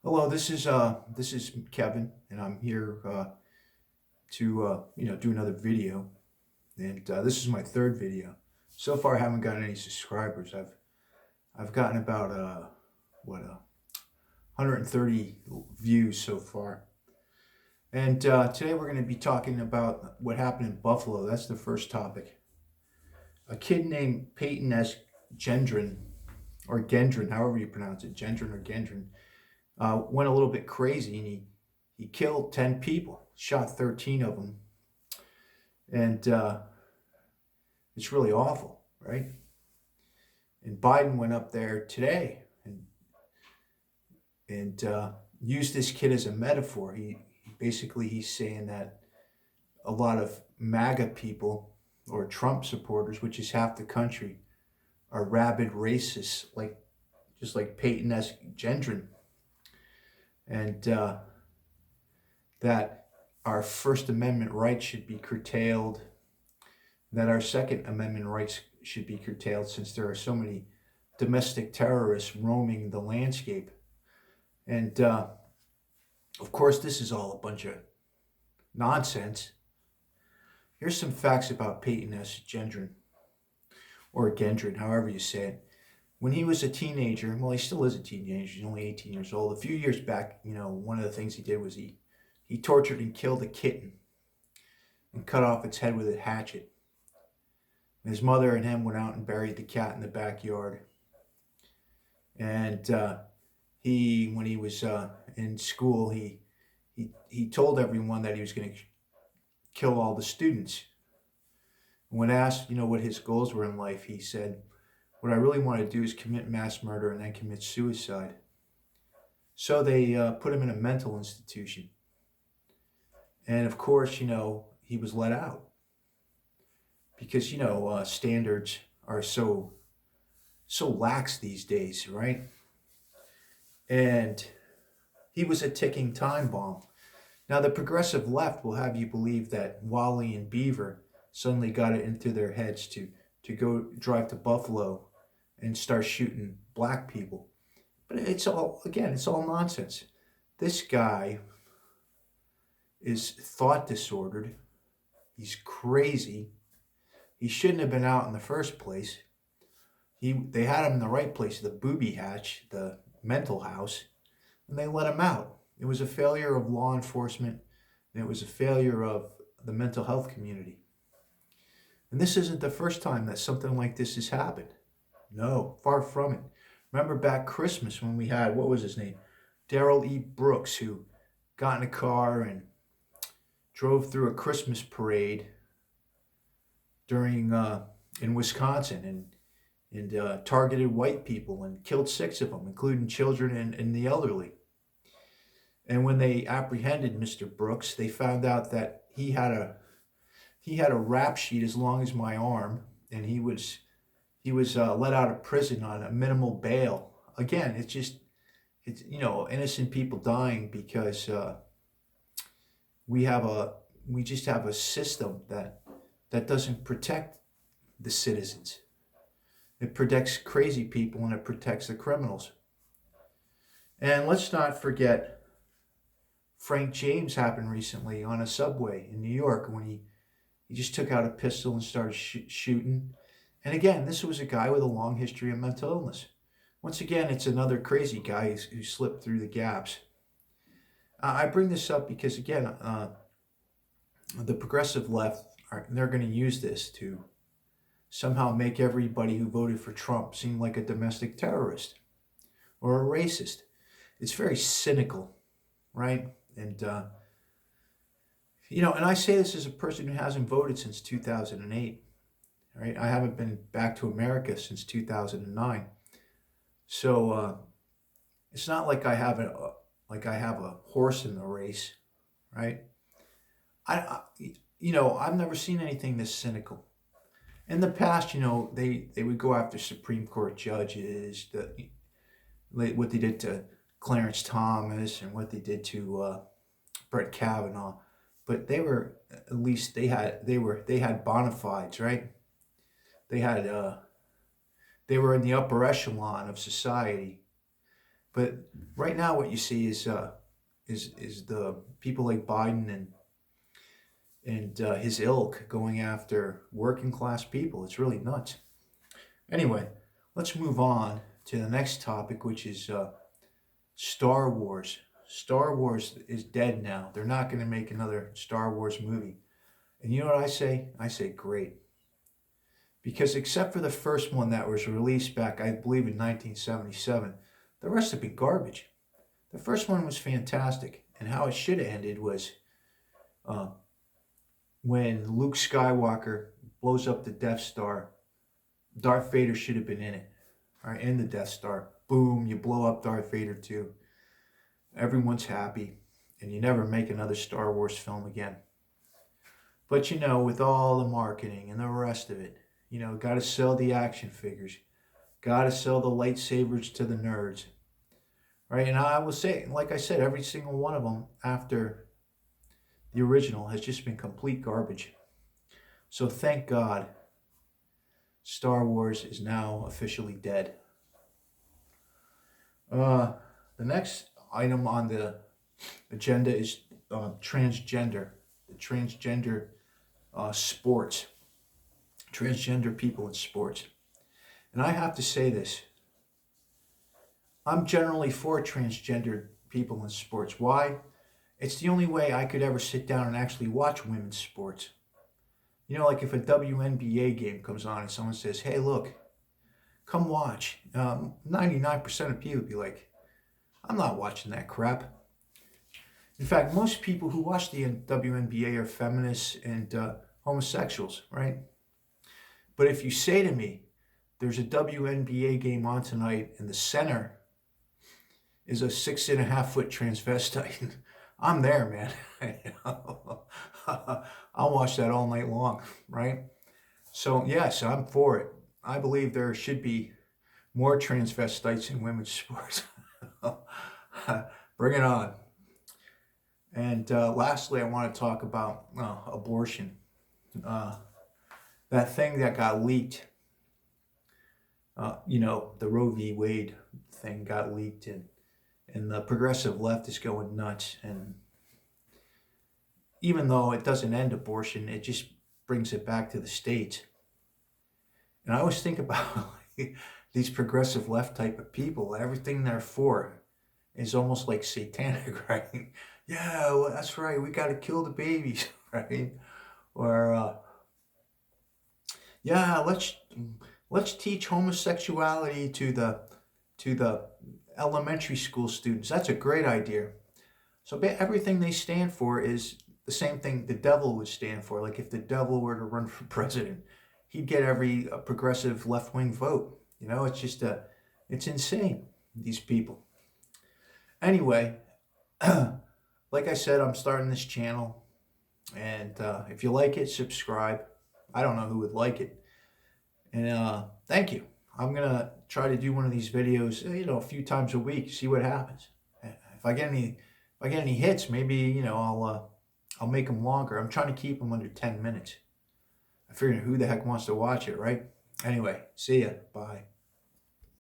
Hello, this is Kevin, and I'm here to do another video. And this is my third video. So far, I haven't gotten any subscribers. I've gotten about 130 views so far. And today we're going to be talking about what happened in Buffalo. That's the first topic. A kid named Payton S. Gendron, or Gendron, however you pronounce it, Gendron or Gendron, went a little bit crazy, and he killed 10 people, shot 13 of them, and it's really awful, right? And Biden went up there today and used this kid as a metaphor. He's saying that a lot of MAGA people or Trump supporters, which is half the country, are rabid racists, just like Peyton S. Gendron, and that our First Amendment rights should be curtailed, that our Second Amendment rights should be curtailed since there are so many domestic terrorists roaming the landscape. And of course, this is all a bunch of nonsense. Here's some facts about Peyton S. Gendron, or Gendron, however you say it. When he was a teenager, well, he still is a teenager, he's only 18 years old. A few years back, one of the things he did was he tortured and killed a kitten and cut off its head with a hatchet. His mother and him went out and buried the cat in the backyard. And when he was in school, he told everyone that he was going to kill all the students. When asked, what his goals were in life, he said, "What I really want to do is commit mass murder and then commit suicide." So they put him in a mental institution. And of course, he was let out because, standards are so lax these days, right? And he was a ticking time bomb. Now, the progressive left will have you believe that Wally and Beaver suddenly got it into their heads to go drive to Buffalo and start shooting black people. But it's all nonsense. This guy is thought disordered. He's crazy. He shouldn't have been out in the first place. They had him in the right place, the booby hatch, the mental house, and they let him out. It was a failure of law enforcement, and it was a failure of the mental health community. And this isn't the first time that something like this has happened. No, far from it. Remember back Christmas when we had, what was his name? Darrell E. Brooks, who got in a car and drove through a Christmas parade during in Wisconsin and targeted white people and killed 6 of them, including children and the elderly. And when they apprehended Mr. Brooks, they found out that he had a rap sheet as long as my arm, and he was let out of prison on a minimal bail. Again, it's innocent people dying because we just have a system that doesn't protect the citizens. It protects crazy people and it protects the criminals. And let's not forget Frank James happened recently on a subway in New York when he just took out a pistol and started shooting. And again, this was a guy with a long history of mental illness. Once again, it's another crazy guy who slipped through the gaps. I bring this up because, again, the progressive left, they're going to use this to somehow make everybody who voted for Trump seem like a domestic terrorist or a racist. It's very cynical, right? And, and I say this as a person who hasn't voted since 2008. Right? I haven't been back to America since 2009. So it's not like I have a horse in the race, right? I've never seen anything this cynical. In the past, they would go after Supreme Court judges, what they did to Clarence Thomas and what they did to Brett Kavanaugh, but they were at least they had bona fides, right? They had they were in the upper echelon of society, But right now, what you see is the people like Biden and his ilk going after working class people. It's really nuts. Anyway, let's move on to the next topic, which is Star Wars. Star Wars is dead now. They're not going to make another Star Wars movie. And you know what I say? I say great. Because except for the first one that was released back, I believe, in 1977, the rest have been garbage. The first one was fantastic, and how it should have ended was uh, when Luke Skywalker blows up the Death Star. Darth Vader should have been in it, all right, in the Death Star. Boom, you blow up Darth Vader too. Everyone's happy, and you never make another Star Wars film again. But you know, with all the marketing and the rest of it, you know, got to sell the action figures, got to sell the lightsabers to the nerds, right? And I will say, like I said, every single one of them after the original has just been complete garbage. So thank God Star Wars is now officially dead. The next item on the agenda is transgender, the transgender sports, transgender people in sports. And I have to say this, I'm generally for transgender people in sports. Why? It's the only way I could ever sit down and actually watch women's sports. You know, like if a WNBA game comes on and someone says, hey, look, come watch. 99% of people would be like, I'm not watching that crap. In fact, most people who watch the WNBA are feminists and homosexuals, right? But if you say to me, there's a WNBA game on tonight and the center is a 6.5-foot transvestite, I'm there, man. I'll watch that all night long, right? So yes, I'm for it. I believe there should be more transvestites in women's sports. Bring it on. And lastly, I want to talk about abortion. That thing that got leaked, you know, the Roe v. Wade thing got leaked, and the progressive left is going nuts. And even though it doesn't end abortion, it just brings it back to the states. And I always think about these progressive left type of people. Everything they're for is almost like satanic, right? Yeah, well, that's right. We got to kill the babies, right? Or yeah, let's teach homosexuality to the elementary school students. That's a great idea. So everything they stand for is the same thing the devil would stand for. Like if the devil were to run for president, he'd get every progressive left-wing vote. You know, it's just it's insane, these people. Anyway, like I said, I'm starting this channel, and if you like it, subscribe. I don't know who would like it. And thank you. I'm gonna try to do one of these videos, you know, a few times a week, see what happens. If I get any hits, maybe, you know, I'll make them longer. I'm trying to keep them under 10 minutes. I figured who the heck wants to watch it, right? Anyway, see ya. Bye.